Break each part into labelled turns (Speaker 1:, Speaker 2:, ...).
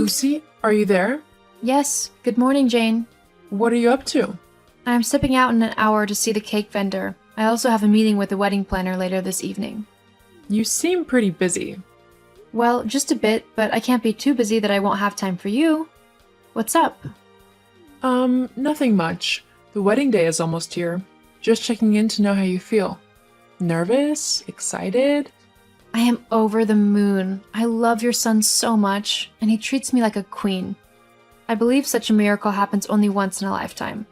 Speaker 1: Lucy, are you there?
Speaker 2: Yes, good morning, Jane.
Speaker 1: What are you up to?
Speaker 2: I'm stepping out in an hour to see the cake vendor. I also have a meeting with the wedding planner later this evening.
Speaker 1: You seem pretty busy.
Speaker 2: Well, just a bit, but I can't be too busy that I won't have time for you. What's up?
Speaker 1: Nothing much. The wedding day is almost here. Just checking in to know how you feel. Nervous? Excited?
Speaker 2: I am over the moon. I love your son so much, and he treats me like a queen. I believe such a miracle happens only once in a lifetime.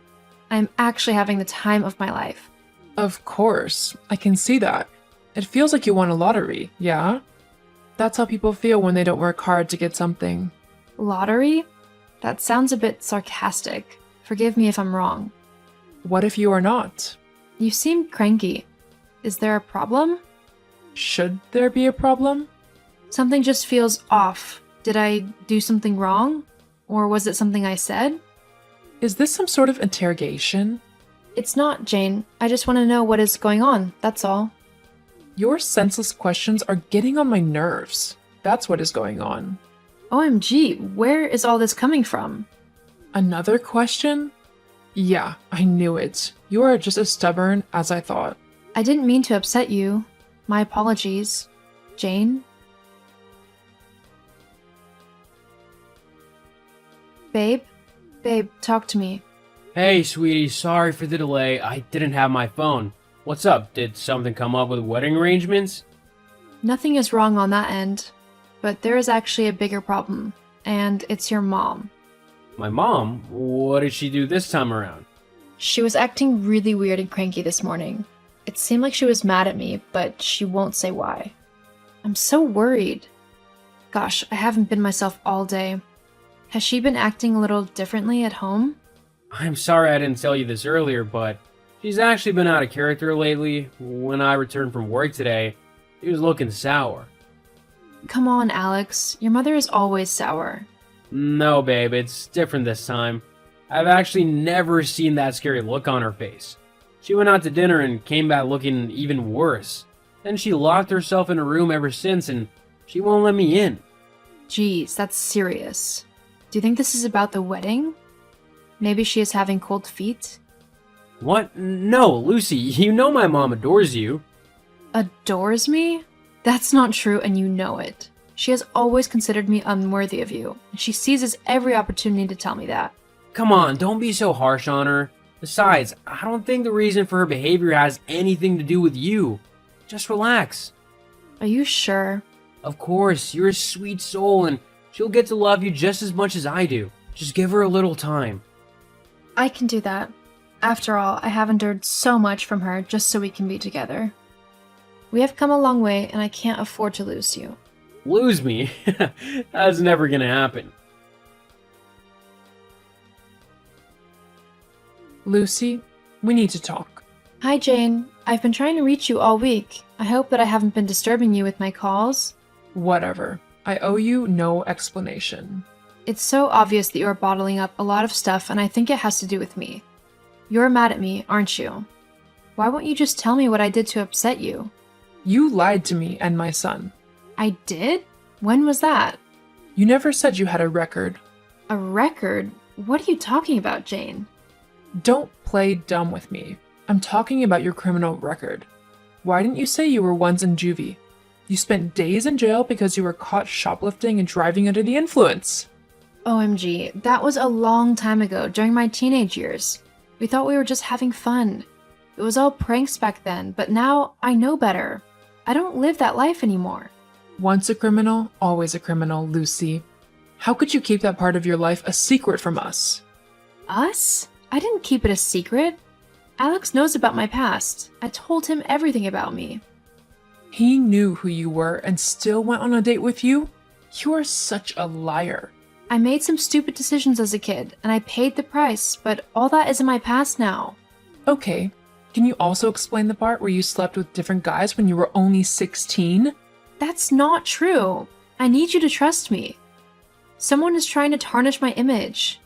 Speaker 2: I am actually having the time of my life.
Speaker 1: Of course, I can see that. It feels like you won a lottery, yeah? That's how people feel when they don't work hard to get something.
Speaker 2: Lottery? That sounds a bit sarcastic. Forgive me if I'm wrong.
Speaker 1: What if you are not?
Speaker 2: You seem cranky. Is there a problem?
Speaker 1: Should there be a problem?
Speaker 2: Something just feels off. Did I do something wrong? Or was it something I said?
Speaker 1: Is this some sort of interrogation?
Speaker 2: It's not, Jane. I just want to know what is going on, that's all.
Speaker 1: Your senseless questions are getting on my nerves. That's what is going on.
Speaker 2: OMG, where is all this coming from?
Speaker 1: Another question? Yeah, I knew it. You are just as stubborn as I thought.
Speaker 2: I didn't mean to upset you. My apologies. Jane? Babe? Babe, talk to me.
Speaker 3: Hey, sweetie, sorry for the delay. I didn't have my phone. What's up? Did something come up with wedding arrangements?
Speaker 2: Nothing is wrong on that end, but there is actually a bigger problem, and it's your mom.
Speaker 3: My mom? What did she do this time around?
Speaker 2: She was acting really weird and cranky this morning. It seemed like she was mad at me, but she won't say why. I'm so worried. Gosh, I haven't been myself all day. Has she been acting a little differently at home?
Speaker 3: I'm sorry I didn't tell you this earlier, but she's actually been out of character lately. When I returned from work today, she was looking sour.
Speaker 2: Come on, Alex. Your mother is always sour.
Speaker 3: No, babe, it's different this time. I've actually never seen that scary look on her face. She went out to dinner and came back looking even worse. Then she locked herself in a room ever since, and she won't let me in.
Speaker 2: Geez, that's serious. Do you think this is about the wedding? Maybe she is having cold feet?
Speaker 3: What? No, Lucy, you know my mom adores you.
Speaker 2: Adores me? That's not true, and you know it. She has always considered me unworthy of you, and she seizes every opportunity to tell me that.
Speaker 3: Come on, don't be so harsh on her. Besides, I don't think the reason for her behavior has anything to do with you. Just relax.
Speaker 2: Are you sure?
Speaker 3: Of course, you're a sweet soul, and she'll get to love you just as much as I do. Just give her a little time.
Speaker 2: I can do that. After all, I have endured so much from her just so we can be together. We have come a long way, and I can't afford to lose you.
Speaker 3: Lose me? That's never gonna happen.
Speaker 1: Lucy, we need to talk.
Speaker 2: Hi, Jane. I've been trying to reach you all week. I hope that I haven't been disturbing you with my calls.
Speaker 1: Whatever. I owe you no explanation.
Speaker 2: It's so obvious that you are bottling up a lot of stuff, and I think it has to do with me. You're mad at me, aren't you? Why won't you just tell me what I did to upset you?
Speaker 1: You lied to me and my son.
Speaker 2: I did? When was that?
Speaker 1: You never said you had a record.
Speaker 2: A record? What are you talking about, Jane?
Speaker 1: Don't play dumb with me. I'm talking about your criminal record. Why didn't you say you were once in juvie? You spent days in jail because you were caught shoplifting and driving under the influence.
Speaker 2: OMG, that was a long time ago, during my teenage years. We thought we were just having fun. It was all pranks back then, but now I know better. I don't live that life anymore.
Speaker 1: Once a criminal, always a criminal, Lucy. How could you keep that part of your life a secret from us?
Speaker 2: Us? I didn't keep it a secret. Alex knows about my past. I told him everything about me.
Speaker 1: He knew who you were and still went on a date with you? You are such a liar.
Speaker 2: I made some stupid decisions as a kid, and I paid the price, but all that is in my past now.
Speaker 1: Okay, can you also explain the part where you slept with different guys when you were only 16?
Speaker 2: That's not true. I need you to trust me. Someone is trying to tarnish my image.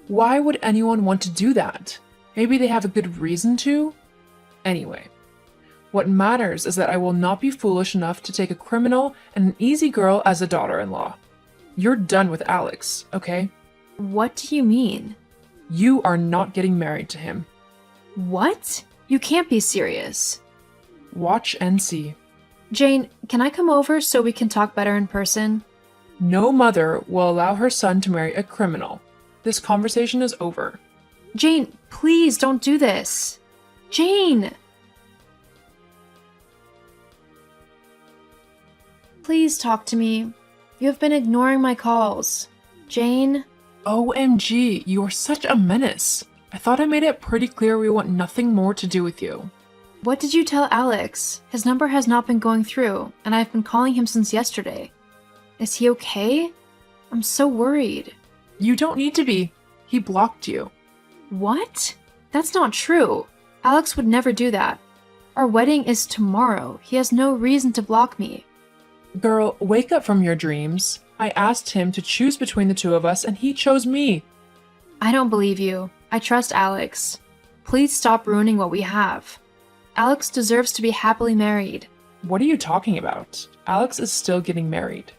Speaker 1: Why would anyone want to do that? Maybe they have a good reason to? Anyway, what matters is that I will not be foolish enough to take a criminal and an easy girl as a daughter-in-law. You're done with Alex, okay?
Speaker 2: What do you mean?
Speaker 1: You are not getting married to him.
Speaker 2: What? You can't be serious.
Speaker 1: Watch and see.
Speaker 2: Jane, can I come over so we can talk better in person?
Speaker 1: No mother will allow her son to marry a criminal. This conversation is over.
Speaker 2: Jane, please don't do this. Jane! Please talk to me. You have been ignoring my calls. Jane?
Speaker 1: OMG, you are such a menace. I thought I made it pretty clear we want nothing more to do with you.
Speaker 2: What did you tell Alex? His number has not been going through, and I've been calling him since yesterday. Is he okay? I'm so worried.
Speaker 1: You don't need to be. He blocked you.
Speaker 2: What? That's not true. Alex would never do that. Our wedding is tomorrow. He has no reason to block me.
Speaker 1: Girl, wake up from your dreams. I asked him to choose between the two of us, and he chose me.
Speaker 2: I don't believe you. I trust Alex. Please stop ruining what we have. Alex deserves to be happily married.
Speaker 1: What are you talking about? Alex is still getting married.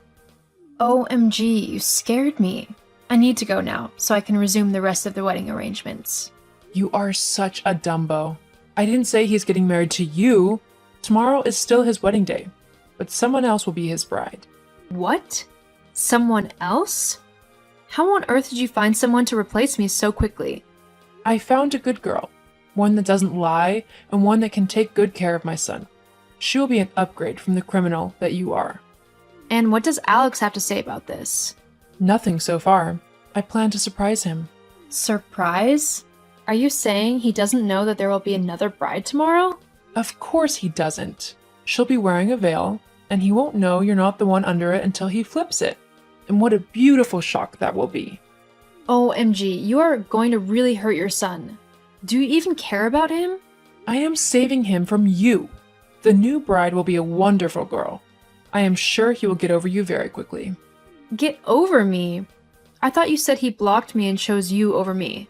Speaker 2: OMG, you scared me. I need to go now, so I can resume the rest of the wedding arrangements.
Speaker 1: You are such a dumbo. I didn't say he's getting married to you. Tomorrow is still his wedding day, but someone else will be his bride.
Speaker 2: What? Someone else? How on earth did you find someone to replace me so quickly?
Speaker 1: I found a good girl, one that doesn't lie, and one that can take good care of my son. She will be an upgrade from the criminal that you are.
Speaker 2: And what does Alex have to say about this?
Speaker 1: Nothing so far. I plan to surprise him.
Speaker 2: Surprise? Are you saying he doesn't know that there will be another bride tomorrow?
Speaker 1: Of course he doesn't. She'll be wearing a veil, and he won't know you're not the one under it until he flips it. And what a beautiful shock that will be.
Speaker 2: OMG, you are going to really hurt your son. Do you even care about him?
Speaker 1: I am saving him from you. The new bride will be a wonderful girl. I am sure he will get over you very quickly.
Speaker 2: Get over me? I thought you said he blocked me and chose you over me.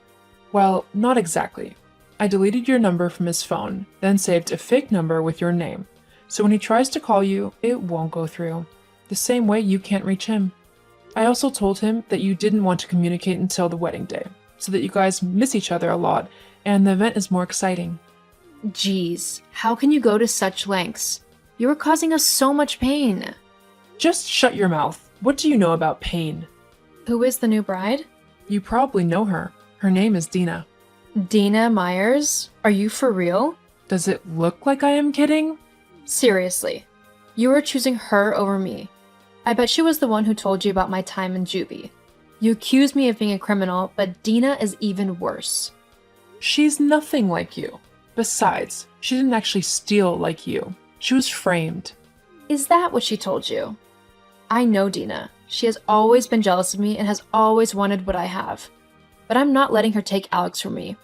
Speaker 1: Well, not exactly. I deleted your number from his phone, then saved a fake number with your name. So when he tries to call you, it won't go through. The same way you can't reach him. I also told him that you didn't want to communicate until the wedding day, so that you guys miss each other a lot, and the event is more exciting.
Speaker 2: Jeez, how can you go to such lengths? You are causing us so much pain.
Speaker 1: Just shut your mouth. What do you know about pain?
Speaker 2: Who is the new bride?
Speaker 1: You probably know her. Her name is Dina.
Speaker 2: Dina Myers? Are you for real?
Speaker 1: Does it look like I am kidding?
Speaker 2: Seriously, you are choosing her over me. I bet she was the one who told you about my time in juvie. You accuse me of being a criminal, but Dina is even worse.
Speaker 1: She's nothing like you. Besides, she didn't actually steal like you. She was framed.
Speaker 2: Is that what she told you? I know Dina. She has always been jealous of me and has always wanted what I have. But I'm not letting her take Alex from me.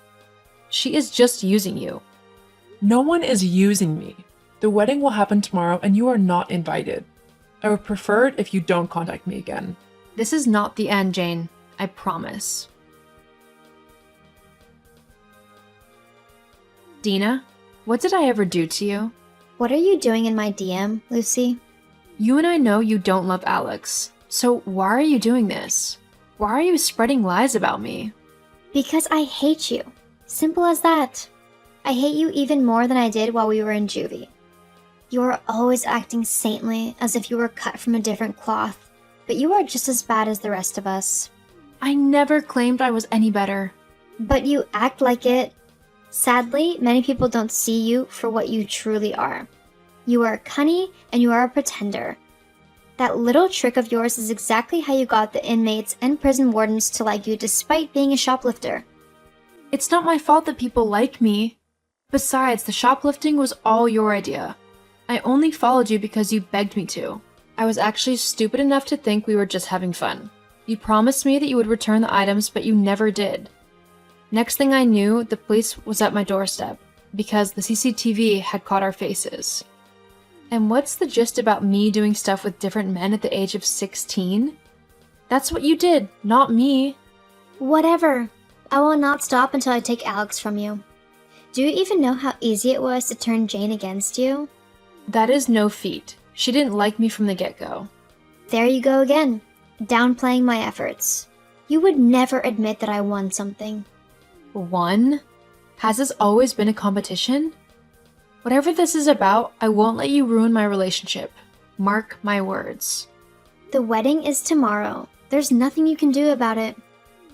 Speaker 2: She is just using you.
Speaker 1: No one is using me. The wedding will happen tomorrow and you are not invited. I would prefer it if you don't contact me again.
Speaker 2: This is not the end, Jane. I promise. Dina, what did I ever do to you?
Speaker 4: What are you doing in my DM, Lucy?
Speaker 2: You and I know you don't love Alex. So why are you doing this? Why are you spreading lies about me?
Speaker 4: Because I hate you. Simple as that. I hate you even more than I did while we were in juvie. You are always acting saintly, as if you were cut from a different cloth, but you are just as bad as the rest of us.
Speaker 2: I never claimed I was any better.
Speaker 4: But you act like it. Sadly, many people don't see you for what you truly are. You are cunning and you are a pretender. That little trick of yours is exactly how you got the inmates and prison wardens to like you despite being a shoplifter.
Speaker 2: It's not my fault that people like me. Besides, the shoplifting was all your idea. I only followed you because you begged me to. I was actually stupid enough to think we were just having fun. You promised me that you would return the items, but you never did. Next thing I knew, the police was at my doorstep, because the CCTV had caught our faces. And what's the gist about me doing stuff with different men at the age of 16? That's what you did, not me.
Speaker 4: Whatever. I will not stop until I take Alex from you. Do you even know how easy it was to turn Jane against you?
Speaker 2: That is no feat. She didn't like me from the get-go.
Speaker 4: There you go again. downplaying my efforts. You would never admit that I won something.
Speaker 2: Won? Has this always been a competition? Whatever this is about, I won't let you ruin my relationship. Mark my words.
Speaker 4: The wedding is tomorrow. There's nothing you can do about it.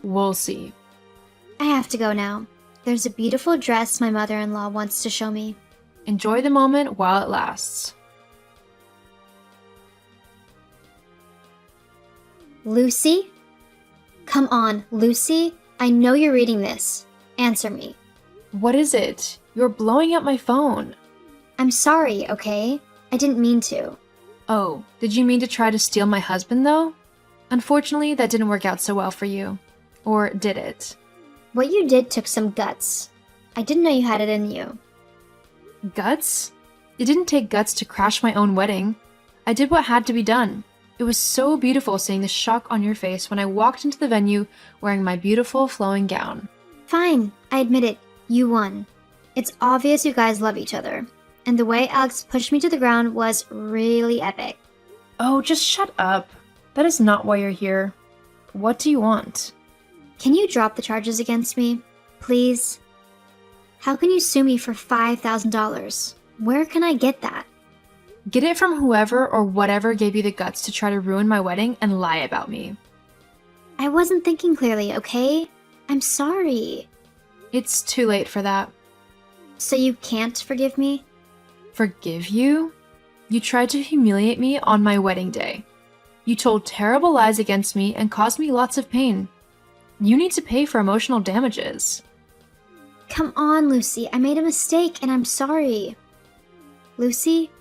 Speaker 2: We'll see.
Speaker 4: I have to go now. There's a beautiful dress my mother-in-law wants to show me.
Speaker 2: Enjoy the moment while it lasts.
Speaker 4: Lucy? Come on, Lucy. I know you're reading this. Answer me.
Speaker 2: What is it? You're blowing up my phone.
Speaker 4: I'm sorry, okay? I didn't mean to.
Speaker 2: Oh, did you mean to try to steal my husband, though? Unfortunately, that didn't work out so well for you. Or did it?
Speaker 4: What you did took some guts. I didn't know you had it in you.
Speaker 2: Guts? It didn't take guts to crash my own wedding. I did what had to be done. It was so beautiful seeing the shock on your face when I walked into the venue wearing my beautiful flowing gown.
Speaker 4: Fine, I admit it. You won. It's obvious you guys love each other. And the way Alex pushed me to the ground was really epic.
Speaker 2: Oh, just shut up. That is not why you're here. What do you want?
Speaker 4: Can you drop the charges against me? Please? How can you sue me for $5,000? Where can I get that?
Speaker 2: Get it from whoever or whatever gave you the guts to try to ruin my wedding and lie about me.
Speaker 4: I wasn't thinking clearly, okay? I'm sorry.
Speaker 2: It's too late for that.
Speaker 4: So you can't forgive me?
Speaker 2: Forgive you? You tried to humiliate me on my wedding day. You told terrible lies against me and caused me lots of pain. You need to pay for emotional damages.
Speaker 4: Come on, Lucy. I made a mistake and I'm sorry. Lucy?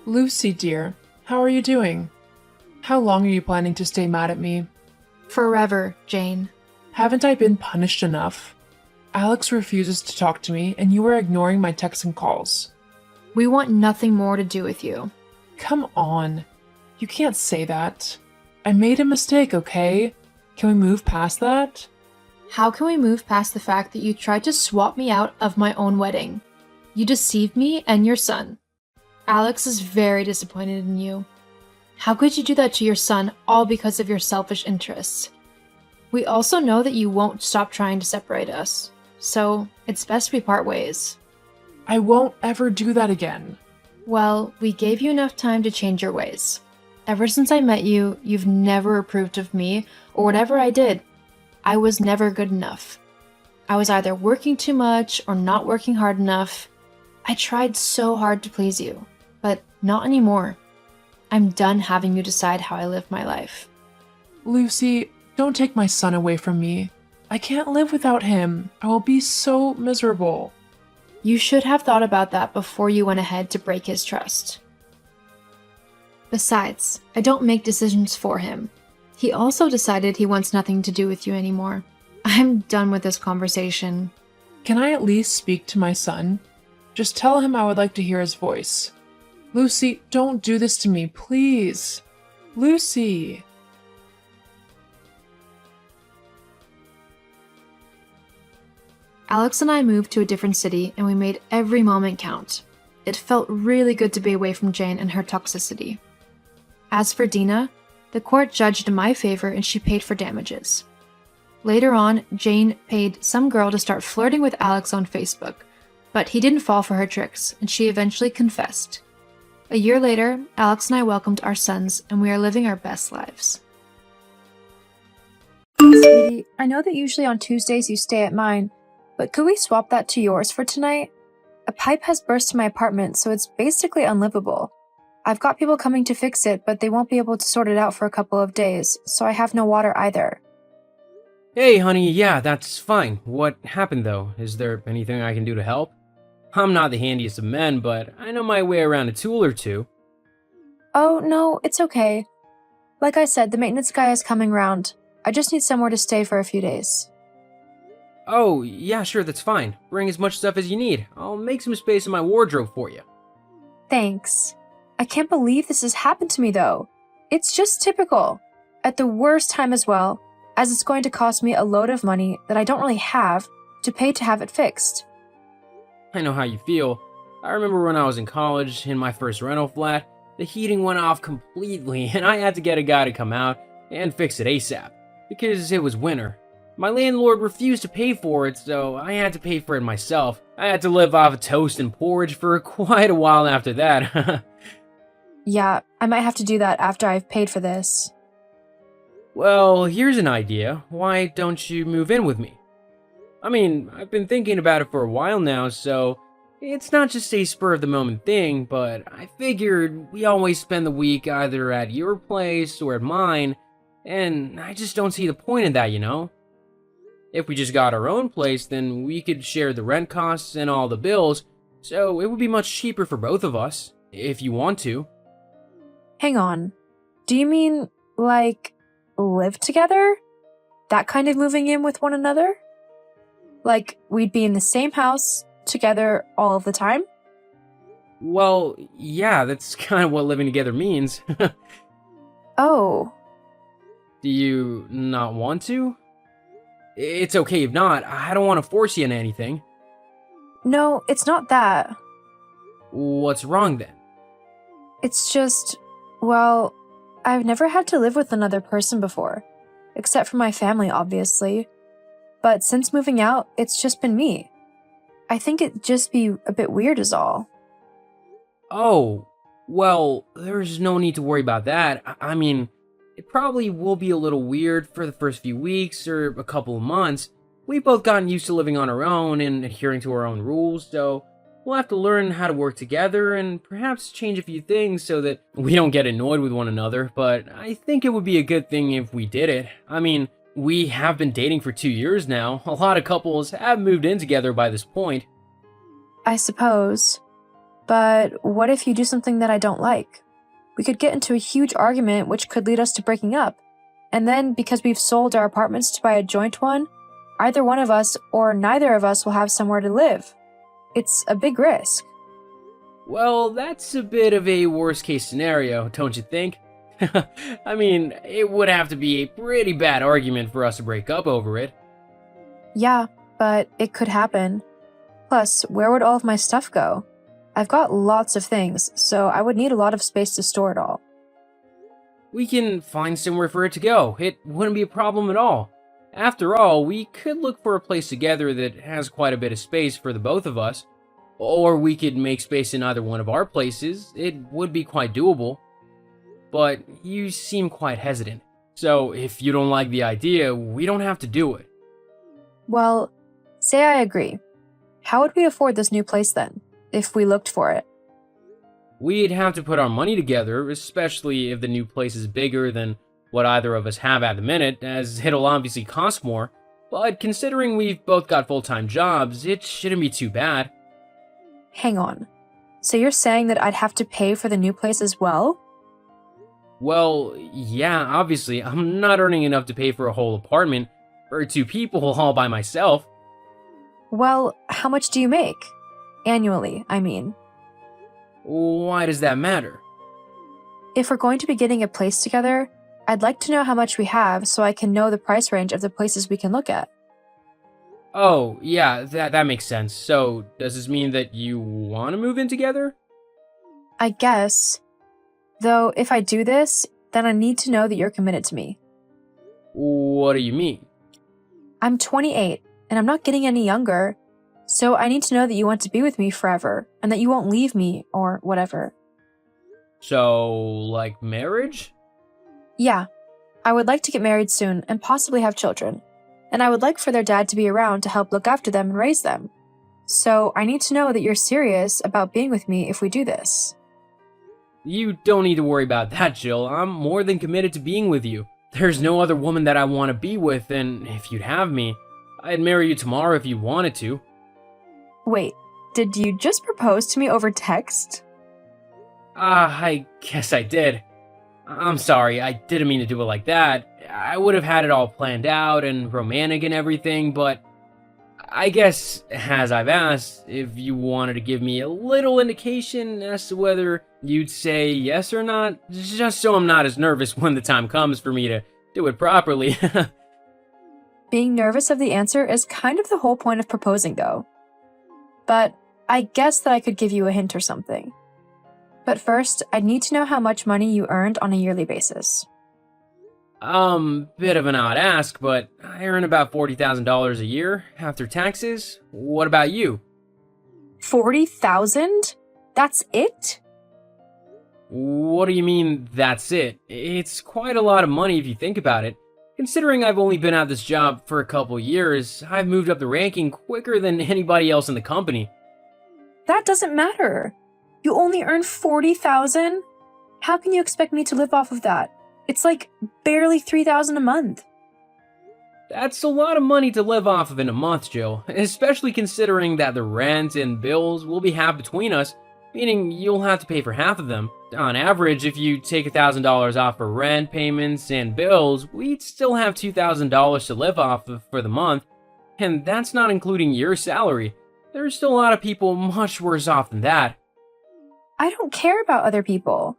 Speaker 1: Lucy, dear, how are you doing? How long are you planning to stay mad at me?
Speaker 2: Forever, Jane.
Speaker 1: Haven't I been punished enough? Alex refuses to talk to me, and you are ignoring my texts and calls.
Speaker 2: We want nothing more to do with you.
Speaker 1: Come on. You can't say that. I made a mistake, okay? Can we move past that?
Speaker 2: How can we move past the fact that you tried to swap me out of my own wedding? You deceived me and your son. Alex is very disappointed in you. How could you do that to your son, all because of your selfish interests? We also know that you won't stop trying to separate us, so it's best we part ways.
Speaker 1: I won't ever do that again.
Speaker 2: Well, we gave you enough time to change your ways. Ever since I met you, you've never approved of me or whatever I did. I was never good enough. I was either working too much or not working hard enough. I tried so hard to please you, but not anymore. I'm done having you decide how I live my life.
Speaker 1: Lucy, don't take my son away from me. I can't live without him. I will be so miserable.
Speaker 2: You should have thought about that before you went ahead to break his trust. Besides, I don't make decisions for him. He also decided he wants nothing to do with you anymore. I'm done with this conversation.
Speaker 1: Can I at least speak to my son? Just tell him I would like to hear his voice. Lucy, don't do this to me, please. Lucy.
Speaker 2: Alex and I moved to a different city and we made every moment count. It felt really good to be away from Jane and her toxicity. As for Dina, the court judged in my favor and she paid for damages. Later on, Jane paid some girl to start flirting with Alex on Facebook, but he didn't fall for her tricks and she eventually confessed. A year later, Alex and I welcomed our sons and we are living our best lives.
Speaker 5: Sweetie, I know that usually on Tuesdays you stay at mine, but could we swap that to yours for tonight? A pipe has burst in my apartment, so it's basically unlivable. I've got people coming to fix it, but they won't be able to sort it out for a couple of days, so I have no water either.
Speaker 3: Hey, honey, yeah, that's fine. What happened, though? Is there anything I can do to help? I'm not the handiest of men, but I know my way around a tool or two.
Speaker 5: Oh, no, it's okay. Like I said, the maintenance guy is coming round. I just need somewhere to stay for a few days.
Speaker 3: Oh, yeah, sure, that's fine. Bring as much stuff as you need. I'll make some space in my wardrobe for you.
Speaker 5: Thanks. I can't believe this has happened to me, though. It's just typical. At the worst time as well, as it's going to cost me a load of money that I don't really have to pay to have it fixed.
Speaker 3: I know how you feel. I remember when I was in college, in my first rental flat, the heating went off completely and I had to get a guy to come out and fix it ASAP, because it was winter. My landlord refused to pay for it, so I had to pay for it myself. I had to live off of toast and porridge for quite a while after that.
Speaker 5: Yeah, I might have to do that after I've paid for this.
Speaker 3: Well, here's an idea. Why don't you move in with me? I mean, I've been thinking about it for a while now, so it's not just a spur of the moment thing, but I figured we always spend the week either at your place or at mine, and I just don't see the point in that, you know? If we just got our own place, then we could share the rent costs and all the bills, so it would be much cheaper for both of us, if you want to.
Speaker 5: Hang on. Do you mean, like, live together? That kind of moving in with one another? Like, we'd be in the same house, together all of the time?
Speaker 3: Well, yeah, that's kind of what living together means.
Speaker 5: Oh,
Speaker 3: Do you not want to? It's okay if not. I don't want to force you into anything.
Speaker 5: no, it's not that.
Speaker 3: What's wrong then?
Speaker 5: It's just, well, I've never had to live with another person before, except for my family, obviously. But since moving out, it's just been me. I think it'd just be a bit weird is all.
Speaker 3: Oh, well, there's no need to worry about that. I mean, it probably will be a little weird for the first few weeks or a couple of months. We've both gotten used to living on our own and adhering to our own rules, so we'll have to learn how to work together and perhaps change a few things so that we don't get annoyed with one another, but I think it would be a good thing if we did it. I mean, we have been dating for 2 years now. A lot of couples have moved in together by this point.
Speaker 5: I suppose. But what if you do something that I don't like? We could get into a huge argument which could lead us to breaking up. And then, because we've sold our apartments to buy a joint one, either one of us or neither of us will have somewhere to live. It's a big risk.
Speaker 3: Well, that's a bit of a worst case scenario, don't you think? I mean, it would have to be a pretty bad argument for us to break up over it.
Speaker 5: Yeah, but it could happen. Plus, where would all of my stuff go? I've got lots of things, so I would need a lot of space to store it all.
Speaker 3: We can find somewhere for it to go. It wouldn't be a problem at all. After all, we could look for a place together that has quite a bit of space for the both of us. Or we could make space in either one of our places. It would be quite doable. But you seem quite hesitant. So if you don't like the idea, we don't have to do it.
Speaker 5: Well, say I agree. How would we afford this new place then, if we looked for it?
Speaker 3: We'd have to put our money together, especially if the new place is bigger than what either of us have at the minute, as it'll obviously cost more. But considering we've both got full-time jobs, it shouldn't be too bad.
Speaker 5: Hang on. So you're saying that I'd have to pay for the new place as well?
Speaker 3: Well, yeah, obviously, I'm not earning enough to pay for a whole apartment for 2 people all by myself.
Speaker 5: Well, how much do you make? Annually, I mean.
Speaker 3: Why does that matter?
Speaker 5: If we're going to be getting a place together, I'd like to know how much we have so I can know the price range of the places we can look at.
Speaker 3: Oh, yeah, that makes sense. So, does this mean that you want to move in together?
Speaker 5: I guess. Though, if I do this, then I need to know that you're committed to me.
Speaker 3: What do you mean?
Speaker 5: I'm 28, and I'm not getting any younger, so I need to know that you want to be with me forever, and that you won't leave me, or whatever.
Speaker 3: So, like marriage?
Speaker 5: Yeah, I would like to get married soon and possibly have children, and I would like for their dad to be around to help look after them and raise them. So I need to know that you're serious about being with me if we do this.
Speaker 3: You don't need to worry about that, Jill. I'm more than committed to being with you. There's no other woman that I want to be with, and if you'd have me, I'd marry you tomorrow if you wanted to.
Speaker 5: Wait, did you just propose to me over text?
Speaker 3: I guess I did. I'm sorry, I didn't mean to do it like that. I would have had it all planned out and romantic and everything, but I guess, as I've asked, if you wanted to give me a little indication as to whether you'd say yes or not, just so I'm not as nervous when the time comes for me to do it properly.
Speaker 5: Being nervous of the answer is kind of the whole point of proposing, though. But I guess that I could give you a hint or something. But first, I'd need to know how much money you earned on a yearly basis.
Speaker 3: Bit of an odd ask, but I earn about $40,000 a year after taxes. What about you?
Speaker 5: 40,000? That's it?
Speaker 3: What do you mean, that's it? It's quite a lot of money if you think about it. Considering I've only been at this job for a couple years, I've moved up the ranking quicker than anybody else in the company.
Speaker 5: That doesn't matter. You only earn 40,000? How can you expect me to live off of that? It's like barely 3,000 a month.
Speaker 3: That's a lot of money to live off of in a month, Jill, especially considering that the rent and bills will be half between us, meaning you'll have to pay for half of them. On average, if you take $1,000 off for rent payments and bills, we'd still have $2,000 to live off of for the month, and that's not including your salary. There's still a lot of people much worse off than that.
Speaker 5: I don't care about other people.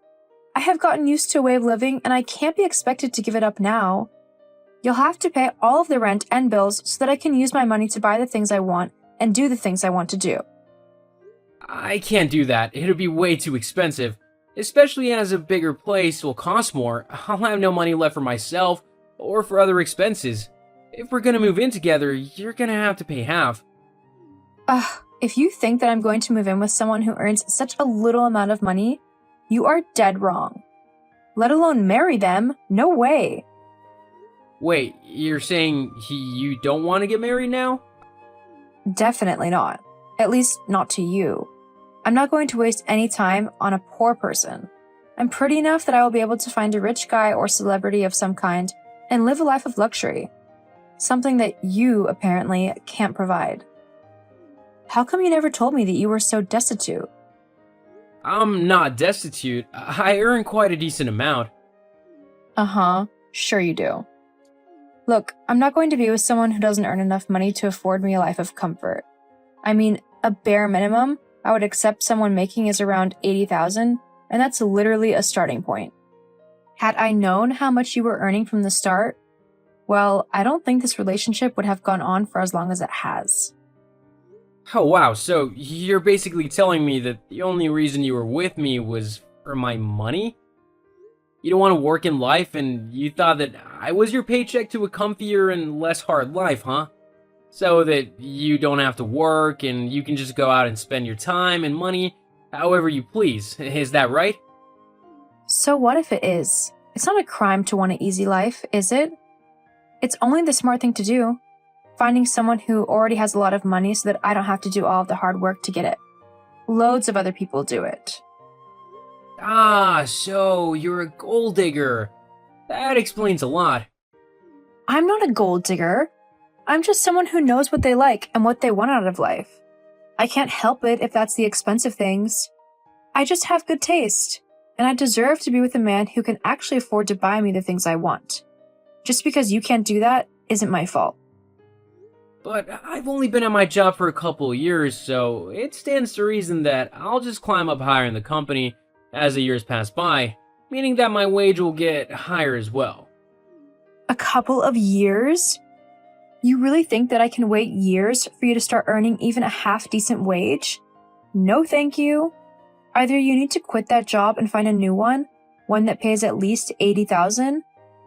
Speaker 5: I have gotten used to a way of living and I can't be expected to give it up now. You'll have to pay all of the rent and bills so that I can use my money to buy the things I want and do the things I want to do.
Speaker 3: I can't do that. It'll be way too expensive. Especially as a bigger place will cost more. I'll have no money left for myself or for other expenses. If we're gonna move in together, you're gonna have to pay half.
Speaker 5: If you think that I'm going to move in with someone who earns such a little amount of money, you are dead wrong. Let alone marry them, no way.
Speaker 3: Wait, you're saying you don't want to get married now?
Speaker 5: Definitely not. At least not to you. I'm not going to waste any time on a poor person. I'm pretty enough that I will be able to find a rich guy or celebrity of some kind and live a life of luxury. Something that you, apparently, can't provide. How come you never told me that you were so destitute?
Speaker 3: I'm not destitute. I earn quite a decent amount.
Speaker 5: Sure you do. Look, I'm not going to be with someone who doesn't earn enough money to afford me a life of comfort. I mean, a bare minimum I would accept someone making is around 80,000, and that's literally a starting point. Had I known how much you were earning from the start, well, I don't think this relationship would have gone on for as long as it has.
Speaker 3: Oh wow, so you're basically telling me that the only reason you were with me was for my money? You don't want to work in life and you thought that I was your paycheck to a comfier and less hard life, huh? So that you don't have to work and you can just go out and spend your time and money however you please, is that right?
Speaker 5: So what if it is? It's not a crime to want an easy life, is it? It's only the smart thing to do. Finding someone who already has a lot of money so that I don't have to do all of the hard work to get it. Loads of other people do it.
Speaker 3: Ah, so you're a gold digger. That explains a lot.
Speaker 5: I'm not a gold digger. I'm just someone who knows what they like and what they want out of life. I can't help it if that's the expensive things. I just have good taste, and I deserve to be with a man who can actually afford to buy me the things I want. Just because you can't do that isn't my fault.
Speaker 3: But I've only been at my job for a couple of years, so it stands to reason that I'll just climb up higher in the company as the years pass by, meaning that my wage will get higher as well.
Speaker 5: A couple of years? You really think that I can wait years for you to start earning even a half-decent wage? No thank you. Either you need to quit that job and find a new one that pays at least 80,000,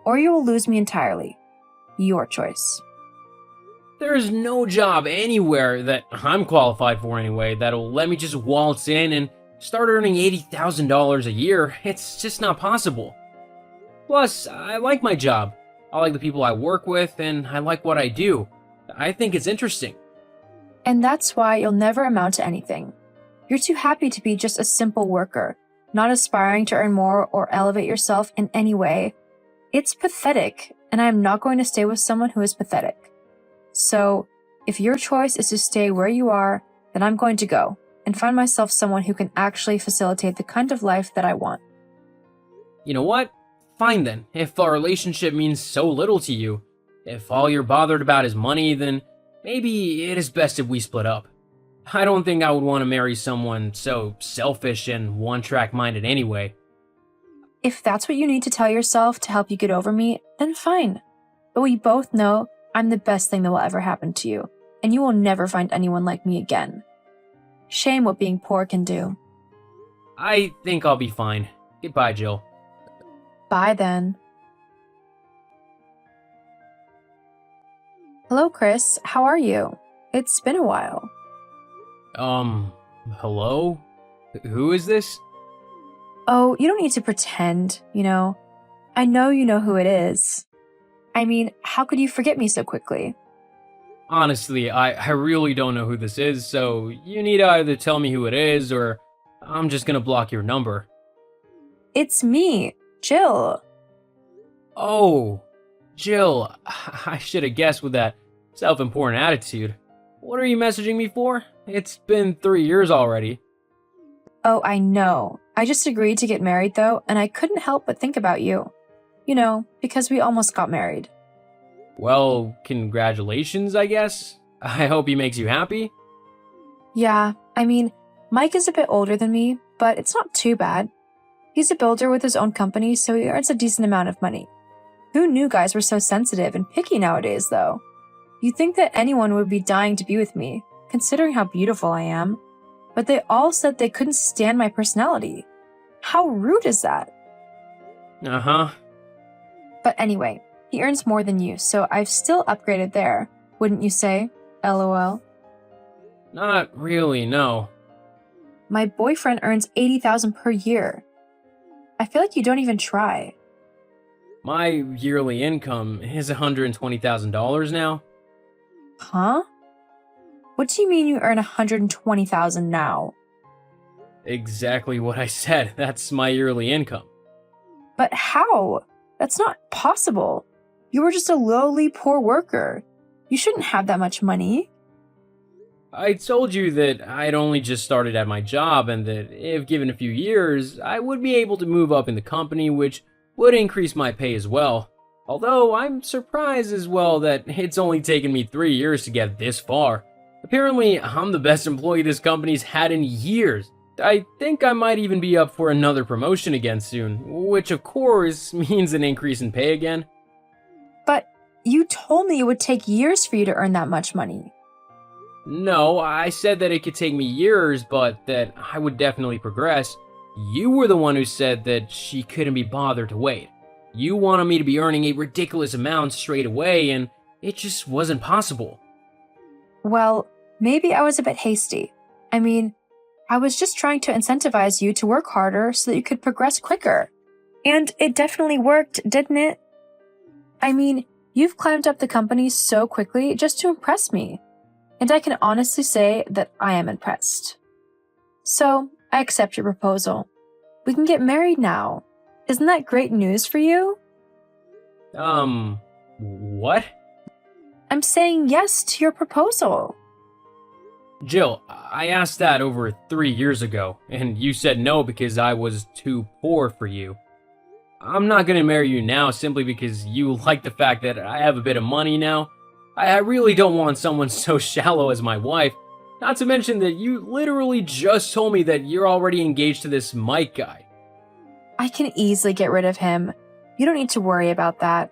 Speaker 5: or you will lose me entirely. Your choice.
Speaker 3: There's no job anywhere that I'm qualified for anyway that'll let me just waltz in and start earning $80,000 a year. It's just not possible. Plus, I like my job. I like the people I work with, and I like what I do. I think it's interesting.
Speaker 5: And that's why you'll never amount to anything. You're too happy to be just a simple worker, not aspiring to earn more or elevate yourself in any way. It's pathetic, and I am not going to stay with someone who is pathetic. So, if your choice is to stay where you are, then I'm going to go and find myself someone who can actually facilitate the kind of life that I want.
Speaker 3: You know what? Fine then. If our relationship means so little to you, if all you're bothered about is money, then maybe it is best if we split up. I don't think I would want to marry someone so selfish and one-track minded anyway.
Speaker 5: If that's what you need to tell yourself to help you get over me, then fine. But we both know I'm the best thing that will ever happen to you, and you will never find anyone like me again. Shame what being poor can do.
Speaker 3: I think I'll be fine. Goodbye, Jill.
Speaker 5: Bye then. Hello, Chris. How are you? It's been a while.
Speaker 3: Hello? Who is this?
Speaker 5: Oh, you don't need to pretend, I know you know who it is. I mean, how could you forget me so quickly?
Speaker 3: Honestly, I really don't know who this is, so you need to either tell me who it is, or I'm just gonna block your number.
Speaker 5: It's me, Jill.
Speaker 3: Oh, Jill, I should have guessed with that self-important attitude. What are you messaging me for? It's been 3 years already.
Speaker 5: Oh, I know. I just agreed to get married though, and I couldn't help but think about you. Because we almost got married.
Speaker 3: Well, congratulations, I guess. I hope he makes you happy.
Speaker 5: Yeah, I mean, Mike is a bit older than me, but it's not too bad. He's a builder with his own company, so he earns a decent amount of money. Who knew guys were so sensitive and picky nowadays, though? You'd think that anyone would be dying to be with me, considering how beautiful I am. But they all said they couldn't stand my personality. How rude is that?
Speaker 3: Uh-huh.
Speaker 5: But anyway, he earns more than you, so I've still upgraded there, wouldn't you say? LOL.
Speaker 3: Not really, no.
Speaker 5: My boyfriend earns $80,000 per year. I feel like you don't even try.
Speaker 3: My yearly income is $120,000 now.
Speaker 5: Huh? What do you mean you earn $120,000 now?
Speaker 3: Exactly what I said. That's my yearly income.
Speaker 5: But how? That's not possible. You were just a lowly poor worker. You shouldn't have that much money.
Speaker 3: I told you that I'd only just started at my job and that if given a few years, I would be able to move up in the company, which would increase my pay as well. Although I'm surprised as well that it's only taken me 3 years to get this far. Apparently, I'm the best employee this company's had in years. I think I might even be up for another promotion again soon, which of course means an increase in pay again.
Speaker 5: But you told me it would take years for you to earn that much money.
Speaker 3: No, I said that it could take me years, but that I would definitely progress. You were the one who said that she couldn't be bothered to wait. You wanted me to be earning a ridiculous amount straight away, and it just wasn't possible.
Speaker 5: Well, maybe I was a bit hasty. I mean, I was just trying to incentivize you to work harder so that you could progress quicker. And it definitely worked, didn't it? I mean, you've climbed up the company so quickly just to impress me. And I can honestly say that I am impressed. So, I accept your proposal. We can get married now. Isn't that great news for you?
Speaker 3: What?
Speaker 5: I'm saying yes to your proposal.
Speaker 3: Jill, I asked that over 3 years ago, and you said no because I was too poor for you. I'm not gonna marry you now simply because you like the fact that I have a bit of money now. I really don't want someone so shallow as my wife, not to mention that you literally just told me that you're already engaged to this Mike guy.
Speaker 5: I can easily get rid of him. You don't need to worry about that.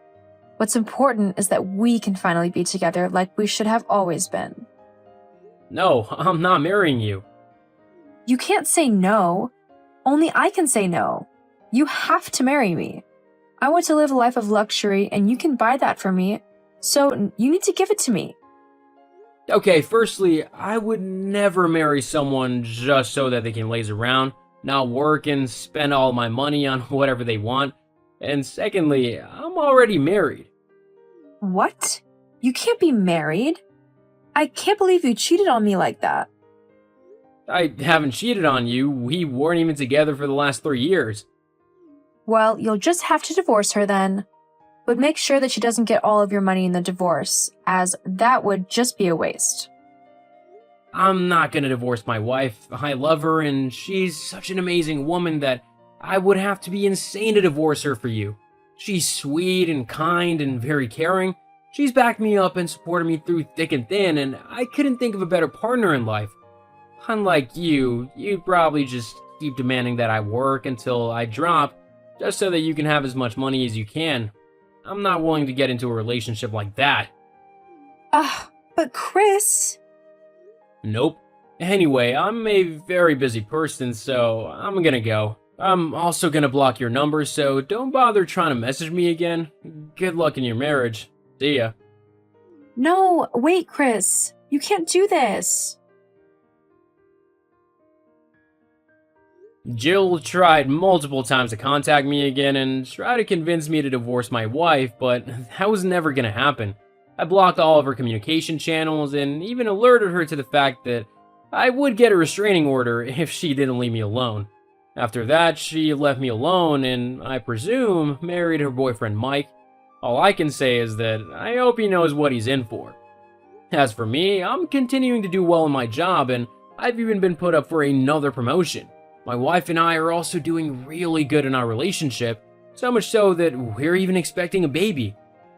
Speaker 5: What's important is that we can finally be together like we should have always been.
Speaker 3: No, I'm not marrying you.
Speaker 5: You can't say no. Only I can say no. You have to marry me. I want to live a life of luxury and you can buy that for me, so you need to give it to me.
Speaker 3: Okay, firstly, I would never marry someone just so that they can laze around, not work and spend all my money on whatever they want. And secondly, I'm already married.
Speaker 5: What? You can't be married? I can't believe you cheated on me like that.
Speaker 3: I haven't cheated on you. We weren't even together for the last 3 years.
Speaker 5: Well, you'll just have to divorce her then. But make sure that she doesn't get all of your money in the divorce, as that would just be a waste.
Speaker 3: I'm not gonna divorce my wife. I love her and she's such an amazing woman that I would have to be insane to divorce her for you. She's sweet and kind and very caring. She's backed me up and supported me through thick and thin, and I couldn't think of a better partner in life. Unlike you, you'd probably just keep demanding that I work until I drop, just so that you can have as much money as you can. I'm not willing to get into a relationship like that.
Speaker 5: But Chris...
Speaker 3: Nope. Anyway, I'm a very busy person, so I'm gonna go. I'm also gonna block your number, so don't bother trying to message me again. Good luck in your marriage. See ya.
Speaker 5: No, wait, Chris. You can't do this.
Speaker 3: Jill tried multiple times to contact me again and try to convince me to divorce my wife, but that was never gonna happen. I blocked all of her communication channels and even alerted her to the fact that I would get a restraining order if she didn't leave me alone. After that, she left me alone and, I presume, married her boyfriend Mike. All I can say is that I hope he knows what he's in for. As for me, I'm continuing to do well in my job and I've even been put up for another promotion. My wife and I are also doing really good in our relationship, so much so that we're even expecting a baby.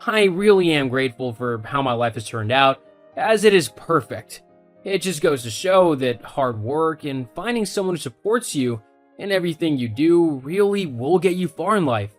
Speaker 3: I really am grateful for how my life has turned out, as it is perfect. It just goes to show that hard work and finding someone who supports you in everything you do really will get you far in life.